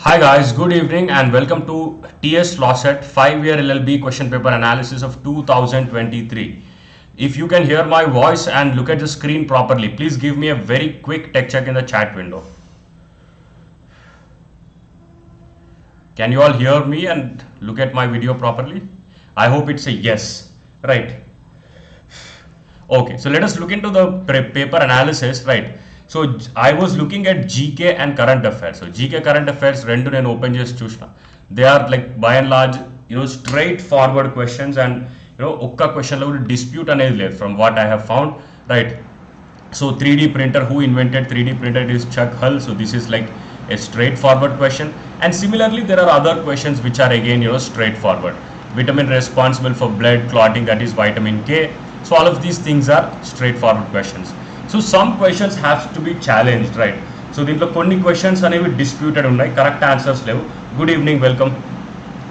Hi guys, good evening and welcome to TS Lawcet 5-year LLB question paper analysis of 2023. If you can hear my voice and look at the screen properly, please give me a very quick tech check in the chat window. Can you all hear me and look at my video properly? I hope it's a yes, right? Okay, so let us look into the paper analysis, right? So I was looking at GK and current affairs. So GK current affairs rendu nenu open chesi chusna. They are like by and large, straightforward questions, and okka question lo dispute anedi ledhu from what I have found, right? So 3D printer, who invented 3D printer? It is Chuck Hull. So this is like a straightforward question. And similarly, there are other questions which are again straightforward. Vitamin responsible for blood clotting, that is vitamin K. So all of these things are straightforward questions. So some questions have to be challenged, right? So దీంట్లో కొన్ని questions అనేవి disputed ఉన్నాయి, correct answers లేవు. Good evening, welcome,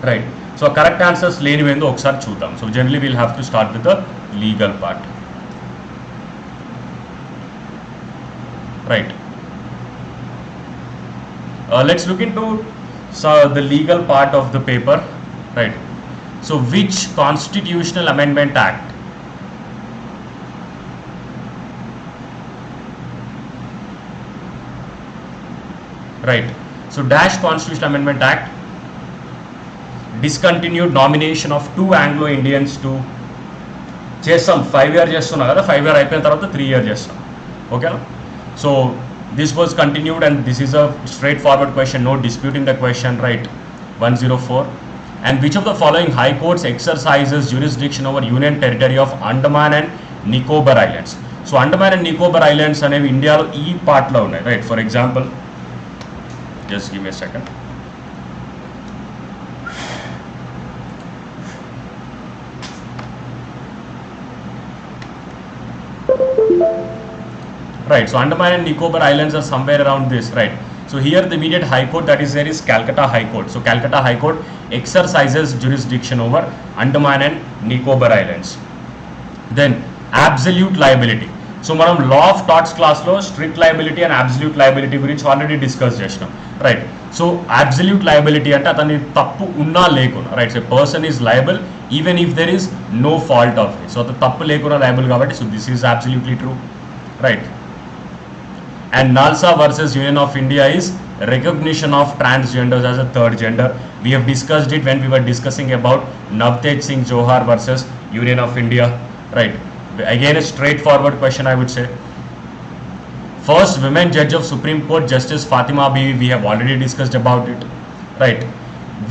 right? So correct answers లేనివేందో ఒకసారి చూద్దాం. So generally will have to start with the legal part, right? Let's look into the legal part of the paper, right? So which constitutional amendment act right? So dash Constitutional Amendment Act discontinued nomination of 2 Anglo-Indians to చేస్తాం 5 year చేస్తున్నా కదా, 5 year అయిపోయిన తర్వాత 3 year చేస్తాం, ఓకేనా? So this was continued and this is a straightforward question, no disputing the question, right? 104. And which of the following high courts exercises jurisdiction over Union Territory of Andaman and Nicobar Islands? So Andaman and Nicobar Islands అనేవి ఇండియాలో ఈ పార్ట్లో ఉన్నాయి, right? For example, just give me a second. Right, so Andaman and Nicobar Islands are somewhere around this, right? So here the immediate high court that is there is Calcutta High Court. So Calcutta High Court exercises jurisdiction over Andaman and Nicobar Islands. Then absolute liability. So మనం law of torts క్లాస్లో strict liability and absolute liability గురించి already discuss చేసినాం, right? So absolute liability అంటే అతని తప్పు ఉన్నా లేకున్నా, right? So person is liable even if there is no fault of his. So అతను తప్పు లేకున్నా లయబుల్ కాబట్టి, so this is absolutely true, right? And NALSA versus Union of India is recognition of transgenders as a third gender. We have discussed it when we were discussing about Navtej Singh Johar versus Union of India, right? Again a straightforward question, I would say. First women judge of Supreme Court, Justice Fatima Bibi, we have already discussed about it, right?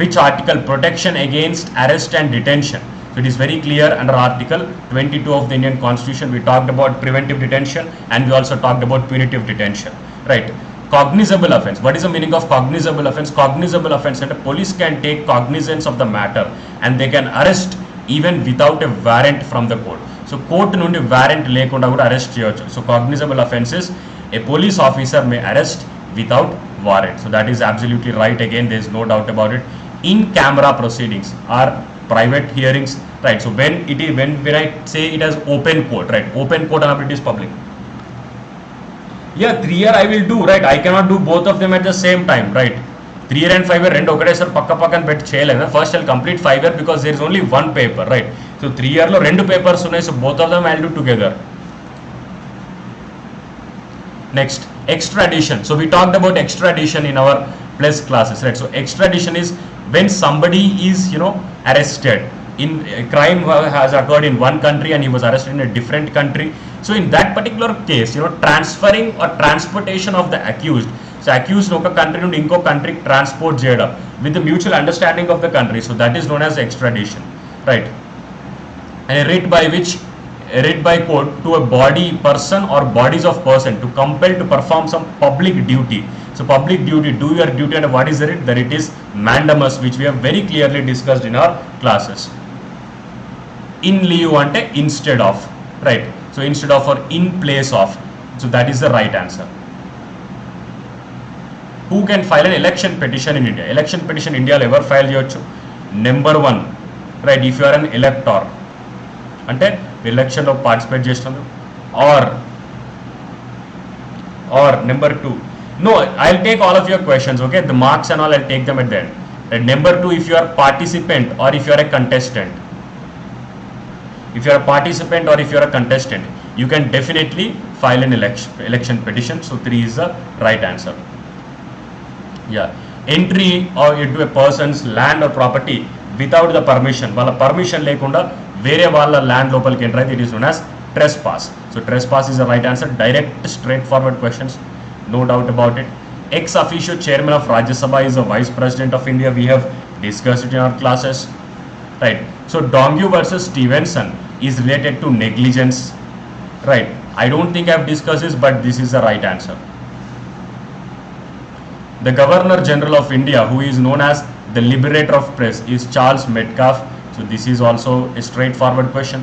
Which article protection against arrest and detention? So it is very clear under Article 22 of the Indian Constitution. We talked about preventive detention and we also talked about punitive detention, right? Cognizable offense. What is the meaning of cognizable offense? Cognizable offense and the police can take cognizance of the matter and they can arrest even without a warrant from the court. So court నుండి warrant లేకుండా కూడా arrest చేయొచ్చు. So cognizable offense is a police officer may arrest without warrant. So that is absolutely right. Again, there is no doubt about it. In camera proceedings are private hearings, right? So when I say it as open court, right? Open court and it is public. Yeah, 3 year I will do, right? I cannot do both of them at the same time, right? 3 year and 5 year రెండు ఒకటేసారి పక్క పక్కన పెట్టి చేయలేదు. First I'll complete 5 year because there is only one paper, right? So 3 year లో 2 papers ఉన్నాయి, so both of them I'll do together. Next, extradition. So we talked about extradition in our plus classes, right? So extradition is when somebody is arrested in a crime has occurred in one country and he was arrested in a different country. So in that particular case, transferring or transportation of the accused, so accused oka country నుండి ఇంకో country transport చేయడం with the mutual understanding of the country, so that is known as extradition, right? And a writ by court to a body, person or bodies of person to compel to perform some public duty. So public duty, do your duty, and what is the writ? The writ is mandamus, which we have very clearly discussed in our classes. In lieu ante instead of, right? So instead of or in place of, so that is the right answer. Who can file an election petition in India? Election petition India lo ever file cheyochu? Number 1, right? If you are an elector, అంటే ఎలక్షన్లో participate చేస్తున్నారు, or number 2, No, I'll take all of your questions, okay? The marks and all, I'll take them at the end. And number 2, if you are participant or if you are a contestant. If you are a participant or if you are a contestant, you can definitely file an election petition. So 3 is the right answer. Yeah. Entry or into a person's land or property without the permission. Wala permission lekunda vere wala land lopaliki enter aithe, it is known as trespass. So trespass is the right answer. Direct, straightforward questions, no doubt about it. Ex officio chairman of Rajya Sabha is the vice president of India. We have discussed it in our classes, right? So Dongue versus Stevenson is related to negligence, right? I don't think I have discussed this, but this is the right answer. The Governor General of India, who is known as the Liberator of Press, is Charles Metcalfe. So this is also a straightforward question.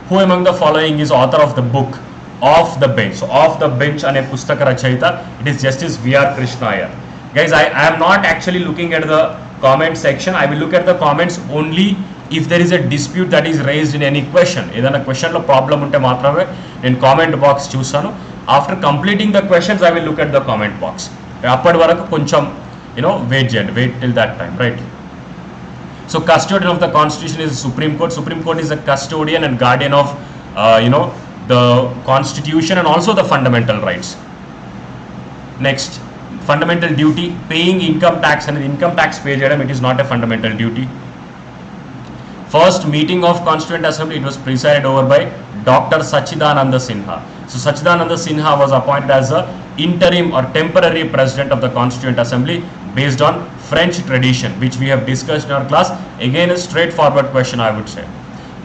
Who among the following is author of the book Off the Bench? So Off the Bench ane pustaka rachayita, it is Justice YR Krishnaiyer. Guys, I am not actually looking at the comment section. I will look at the comments only if there is a dispute that is raised in any question. Edana question lo problem unte matrame nen comment box chusanu. After completing the questions, I will look at the comment box. Appadi varaku koncham wait till that time, right? So custodian of the constitution is the Supreme Court. Supreme Court is the custodian and guardian of the constitution and also the fundamental rights. Next, fundamental duty, paying income tax, and income tax pay cheyadam, it is not a fundamental duty. First meeting of Constituent Assembly, it was presided over by Dr. Sachidananda Sinha. So Sachidananda Sinha was appointed as the interim or temporary president of the Constituent Assembly based on French tradition, which we have discussed in our class. Again, a straightforward question, I would say.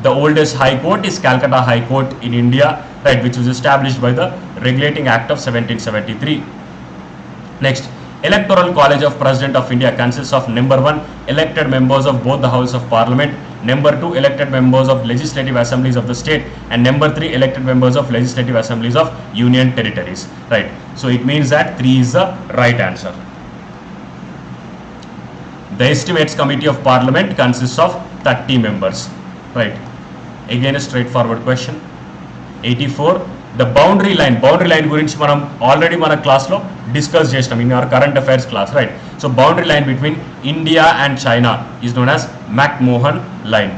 The oldest high court is Calcutta High Court in India, right, which was established by the Regulating Act of 1773. Next, Electoral College of President of India consists of number 1, elected members of both the Houses of Parliament, number 2, elected members of legislative assemblies of the state, and number 3, elected members of legislative assemblies of union territories, right? So it means that 3 is the right answer. The Estimates Committee of Parliament consists of 30 members, right? Again, a straightforward question. 84. The boundary line గురించి మనం already మన క్లాస్లో discuss చేసినాం in our current affairs class, right? So boundary line between India and China is known as McMahon line.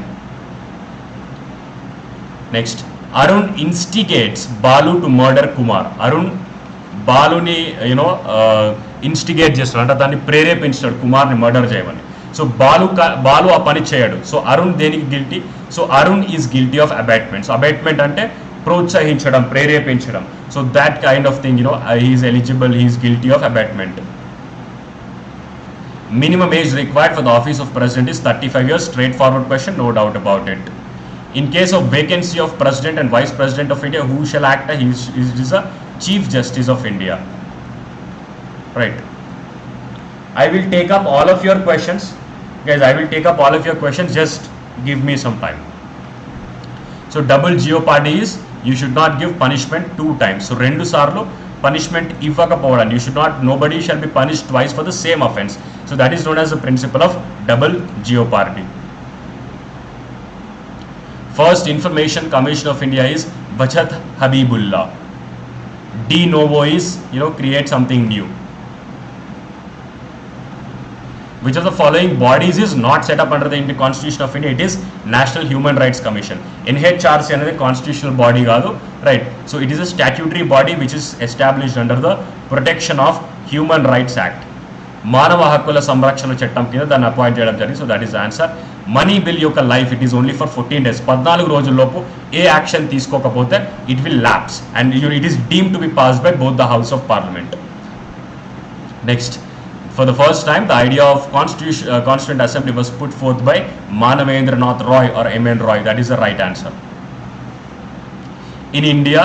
Next, Arun instigates Balu to murder Kumar. Arun బాలుని instigate చేస్తాడు, అంటే దాన్ని ప్రేరేపించాడు కుమార్ని మర్డర్ చేయమని. సో బాలు ఆ పని చేయడు. సో అరుణ్ దేనికి guilty? So Arun is guilty of abetment. So abetment అంటే ప్రోత్సహించడం, ప్రేరేపించడం. So that kind of thing he is eligible, he is guilty of abatement. Minimum age required for the office of president is 35 years. Straightforward question, no doubt about it. In case of vacancy of president and vice president of India, who shall act? He is a chief justice of India, right? I will take up all of your questions, guys. I will take up all of your questions, just give me some time. So double jeopardy is you should not give punishment 2 times. So rendu sarlo punishment ivvakapovadan, you should not, nobody shall be punished twice for the same offense. So that is known as the principle of double jeopardy. First Information Commission of India is Bachat Habibullah. De novo is create something new. Which of the following bodies is not set up under the Indian Constitution of India? It is National Human Rights Commission. NHRC అనేది constitutional body కాదు, right? So it is a statutory body which is established under the Protection of Human Rights Act. మానవ హక్కుల సంరక్షణ చట్టం కింద దాన్ని appoint చేయడం జరిగింది. So that is answer. Money bill యొక్క life it is only for 14 days. 14 రోజుల్లోపు ఏ యాక్షన్ తీసుకోకపోతే it will lapse and it is deemed to be passed by both the house of parliament. Next, for the first time, the idea of Constituent Assembly was put forth by Manavendranath Roy or M.N. Roy. That is the right answer. In India,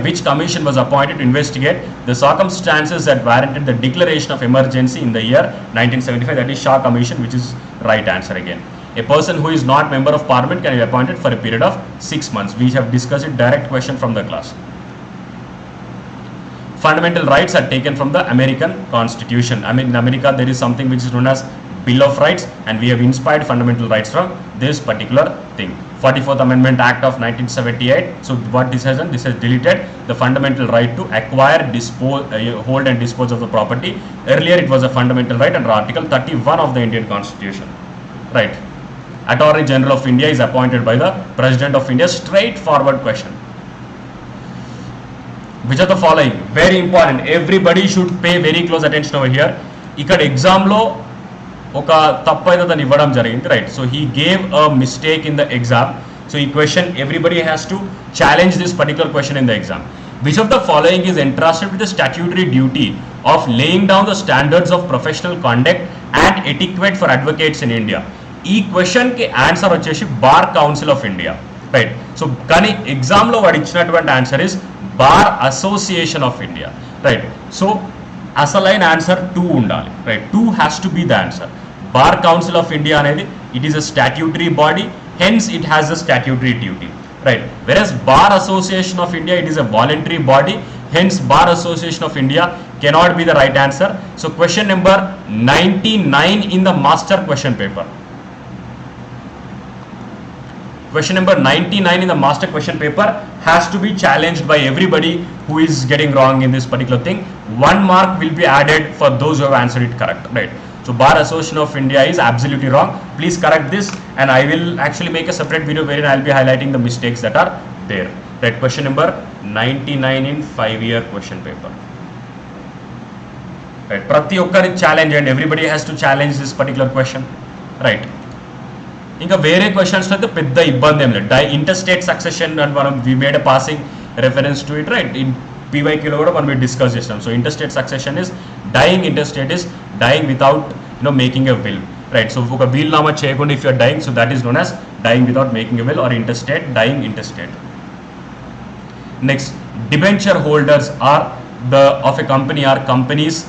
which commission was appointed to investigate the circumstances that warranted the declaration of emergency in the year 1975? That is Shah Commission, which is right answer again. A person who is not member of parliament can be appointed for a period of 6 months. We have discussed it, direct question from the class. Fundamental rights are taken from the American Constitution. I mean, in America there is something which is known as Bill of Rights, and we have inspired fundamental rights from this particular thing. 44th Amendment Act of 1978. So what this has done, this has deleted the fundamental right to acquire, hold and dispose of the property. Earlier it was a fundamental right under Article 31 of the Indian Constitution, right? Attorney General of India is appointed by the President of India. Straightforward question. Which of the following, very important, everybody should pay very close attention over here. ఇక్కడ ఎగ్జామ్లో ఒక తప్పు అయితే దాన్ని ఇవ్వడం జరిగింది, right? So he gave a mistake in the exam. So ఈ question everybody has to challenge this particular question in the exam. Which of the following is entrusted with the statutory duty of laying down the standards of professional conduct and etiquette for advocates in India? ఈ క్వశ్చన్కి answer వచ్చేసి bar council of India, right? So కానీ ఎగ్జామ్లో వాడు ఇచ్చినటువంటి answer is bar association of India, right? So అసలైన answer 2 ఉండాలి, right? 2 has to be the answer. Bar council of India అనేది it is a statutory body, hence it has a statutory duty, right? Versus bar association of India, it is a voluntary body, hence bar association of India cannot be the right answer. So question number 99 in the master question paper, question number 99 in the master question paper has to be challenged by everybody who is getting wrong in this particular thing. 1 mark will be added for those who have answered it correct, right? So bar association of India is absolutely wrong. Please correct this, and I will actually make a separate video wherein I will be highlighting the mistakes that are there, right? Question number 99 in 5-year question paper, right? Prati okkari challenge, and everybody has to challenge this particular question, right? ఇంకా వేరే questions అయితే పెద్ద ఇబ్బంది ఏం లేదు. Interstate succession and మనం we made a passing reference to it, right? In పీవైక్యూలో కూడా మనం డిస్కస్ చేస్తాం. So intestate succession is dying, intestate is dying without making a will, right? So ఒక వీల్ నామా చేయకుండా if you're dying, so that is known as dying without making a will or intestate, dying intestate. Next, debenture holders are the of a company or companies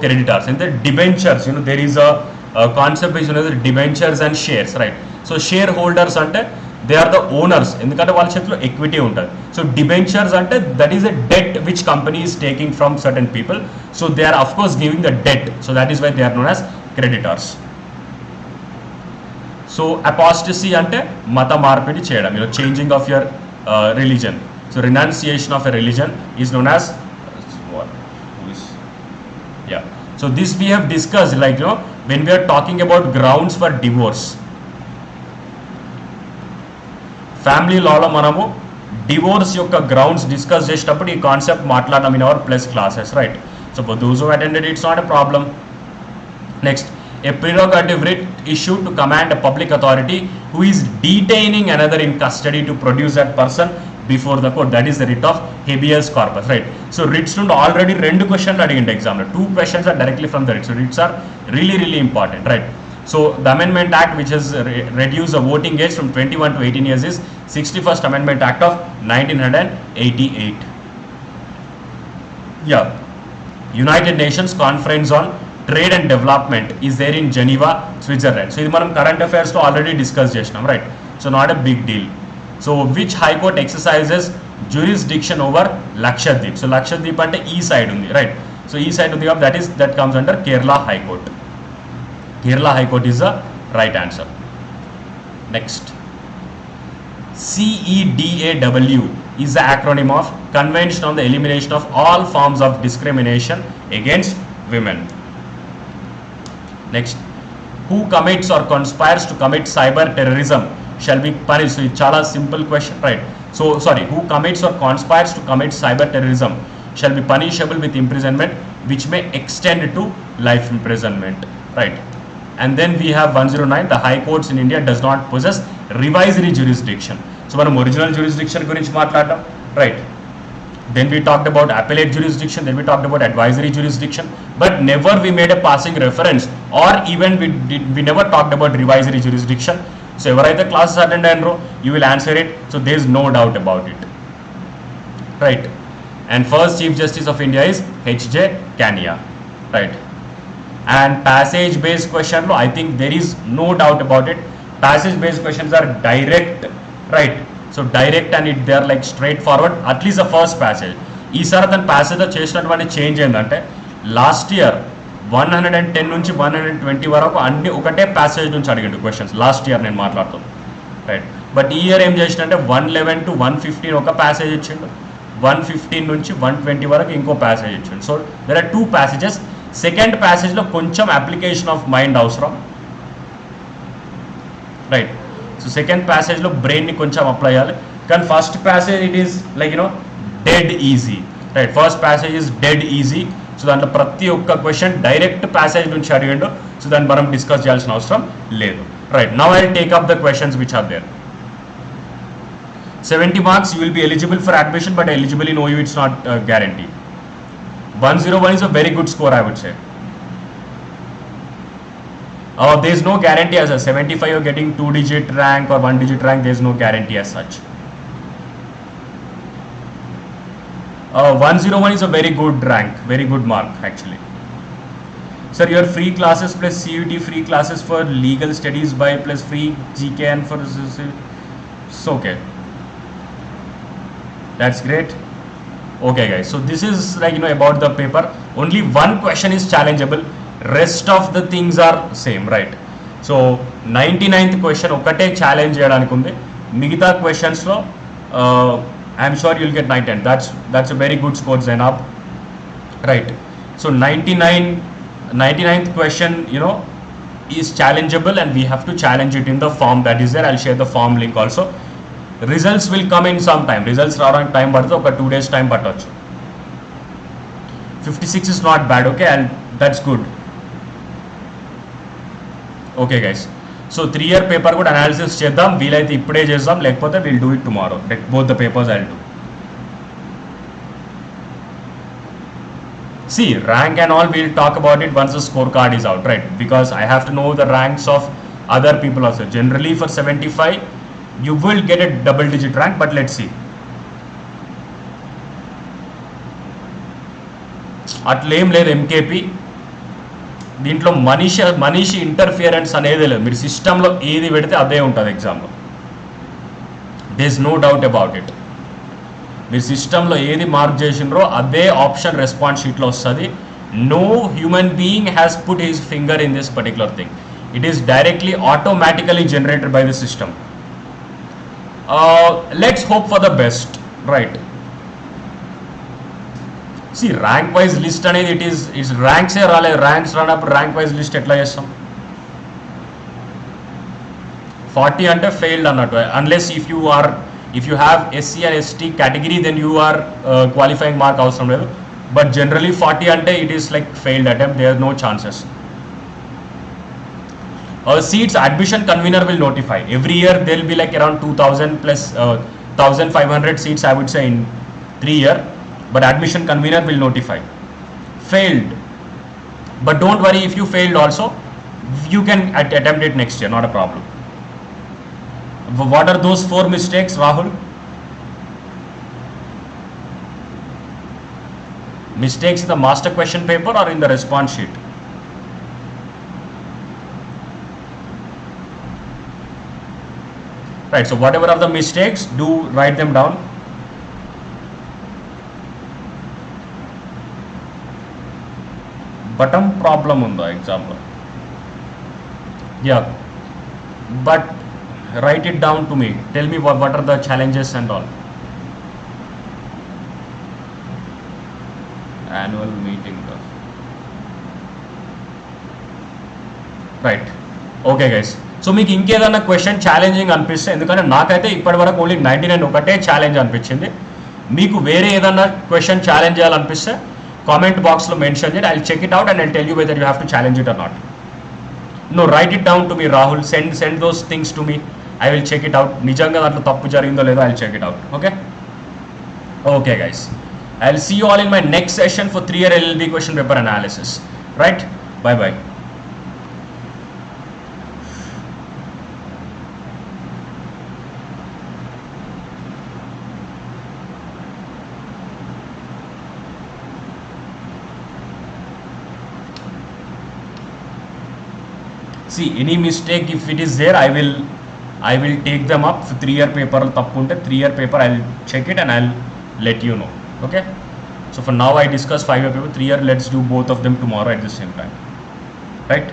creditors. And the debentures, there is a concept which is known as debentures and shares, right? So shareholders ante they are the owners, ఎందుకంటే వాళ్ళ చేతిలో equity ఉంటుంది. So debentures అంటే that is a debt which company is taking from certain people, so they are of course giving the debt, so that is why they are known as creditors. So apostasy అంటే మత మార్పిడి చేయడం, changing of your religion. So renunciation of a religion is known as so this we have discussed, like when we are talking about grounds for divorce. Family law lo manamu divorce yokka grounds discuss chesinapudu ee concept maatladam in our plus classes, right? So for those who attended, it's not a problem. Next, a prerogative writ issued to command a public authority who is detaining another in custody to produce that person before the court, that is the writ of habeas corpus, right? So writs నుండి already 2 questions అడిగింది exam లో. 2 questions are directly from the writ. So writs are really important, right? So the Amendment Act which has reduced the voting age from 21 to 18 years is 61st Amendment Act of 1988. Yeah, United Nations Conference on Trade and Development is there in Geneva, Switzerland. So ఇది మనం current affairs లో already discuss చేసినాం, right? So not a big deal. So which high court exercises jurisdiction over Lakshadweep? So Lakshadweep ante ee side undi, right? So ee side undi, that comes under Kerala High Court. Kerala High Court is the right answer. Next, CEDAW is the acronym of Convention on the Elimination of All Forms of Discrimination Against Women. Next, who commits or conspires to commit cyber terrorism shall be punished? So it's chala simple question, right? So sorry, who commits or conspires to commit cyber terrorism shall be punishable with imprisonment which may extend to life imprisonment, right? And then we have 109, the high courts in India does not possess revisory jurisdiction. So manam original jurisdiction gurinchi maatladam, right? Then we talked about appellate jurisdiction, then we talked about advisory jurisdiction, but never we made a passing reference, or even we never talked about revisory jurisdiction. So ఎవరైతే classes attend అయినరో you will answer it, so there is no doubt about it, right? And first Chief Justice of India is H.J. Kania, right? And passage based question lo I think there is no doubt about it. Passage based questions are direct, right? So direct and they are like straightforward, at least the first passage. ఈసారి అతను passage చేసినటువంటి change ఏంటంటే last year 110 నుంచి 120 వరకు అన్ని ఒకటే passage నుంచి అడిగిండు క్వశ్చన్స్ లాస్ట్ ఇయర్ నేను మాట్లాడుతాను, రైట్? బట్ ఈ ఇయర్ ఏం చేసినంటే 111 to 115 ఒక ప్యాసేజ్ ఇచ్చిండు, 115 నుంచి 120 వరకు ఇంకో ప్యాసేజ్ ఇచ్చిండు. So there are 2 passages. Second ప్యాసేజ్లో కొంచెం అప్లికేషన్ ఆఫ్ మైండ్ అవసరం, రైట్. సో సెకండ్ ప్యాసేజ్లో బ్రెయిన్ని కొంచెం అప్లై చేయాలి. కానీ first passage it is like dead easy, right. First passage is dead easy. So దాంట్లో ప్రతి ఒక్క క్వశ్చన్ డైరెక్ట్ ప్యాసేజ్ నుంచి అడిగిండు. సో దాన్ని మనం డిస్కస్ చేయాల్సిన అవసరం లేదు, right. Now I take up the questions which are there. 70 marks you will be eligible for admission, but eligible in OU it's not guaranteed. 101 is a very good score, I would say. There is no guarantee as a 75 you're getting 2-digit rank or 1-digit rank. There is no guarantee as such. 101 is a very good rank, very good mark actually. Sir, your free classes plus CUT free classes for legal studies by plus free GK and for it's okay. That's great. Okay guys, so this is like about the paper. Only one question is challengeable, rest of the things are same, right? So 99th question ఒకటే challenge చేయడానికి ఉంది. మిగతా questions లో I'm sure you'll get 910. that's a very good score, Zainab, right? So 99th question is challengeable and we have to challenge it in the form that is there. I'll share the form link also. Results will come in some time. Results రావడానికి time పడుతుంది, ఒక 2 days time పట్టవచ్చు. 56 is not bad, okay, and that's good. Okay guys, so 3-year paper కూడా analysis చేద్దాం. వీలైతే ఇప్పుడే చేద్దాం, లేకపోతే we'll do it tomorrow. Like both the papers I'll do. See, rank and all we'll talk about it once the scorecard is out, right? Because I have to know the ranks of other people also. Generally for 75 you will get a double-digit rank, but let's see. అట్లేం లేదు MKP. దీంట్లో మనిషి interference అనేది లేదు. మీరు సిస్టంలో ఏది పెడితే అదే ఉంటుంది ఎగ్జామ్లో. There is no doubt about it. మీరు సిస్టంలో ఏది మార్క్ చేసినరో అదే ఆప్షన్ రెస్పాన్స్ షీట్లో వస్తుంది. No human being has put his finger in this particular thing. It is directly automatically generated by the system. Let's hope for the best, right? See, rank wise list అనేది is ranks ఏ రాలేదు. ranks రానప్పుడు rank wise list ఎట్లా చేస్తాం? 40 అంటే failed అన్నట్టు. Unless if you have SC and ST category, then you are qualifying mark అవసరం లేదు. But generally 40 అంటే it is like failed attempt. There are no chances. Seats admission convener will notify. Every year there will be like around 2000 plus 1500 seats, I would say, in 3 years. But admission convener will notify. Failed. But don't worry, if you failed also, you can attempt it next year, not a problem. What are those 4 mistakes, Rahul? Mistakes in the master question paper or in the response sheet? Right, so whatever are the mistakes, do write them down. Bottom problem undo exam lo. Yeah, but write it down to me. Tell me what are the challenges and all. Annual meeting. Right, okay guys. So మీకు ఇంకేదన్నా question challenging అనిపిస్తే, ఎందుకంటే నాకైతే ఇప్పటి వరకు only 99 ఒకటే challenge అనిపించింది. మీకు వేరే ఏదన్నా క్వశ్చన్ ఛాలెంజ్ చేయాలనిపిస్తే కామెంట్ బాక్స్లో మెన్షన్ చేయండి. I will check it out and I tell you whether you have to challenge it or not. No, write it down to me Rahul. Send those things to me. I will check it out. నిజంగా దాంట్లో తప్పు జరిగిందో లేదో I will check it out. Okay guys, I will see you all in my next session for 3-year LLB question paper analysis. Right, by by. See, any mistake if it is there, I will take them up. 3-year paper tappu unte 3-year paper I will check it and I will let you know. Okay, so for now I discuss 5-year paper. 3-year, let's do both of them tomorrow at the same time, right?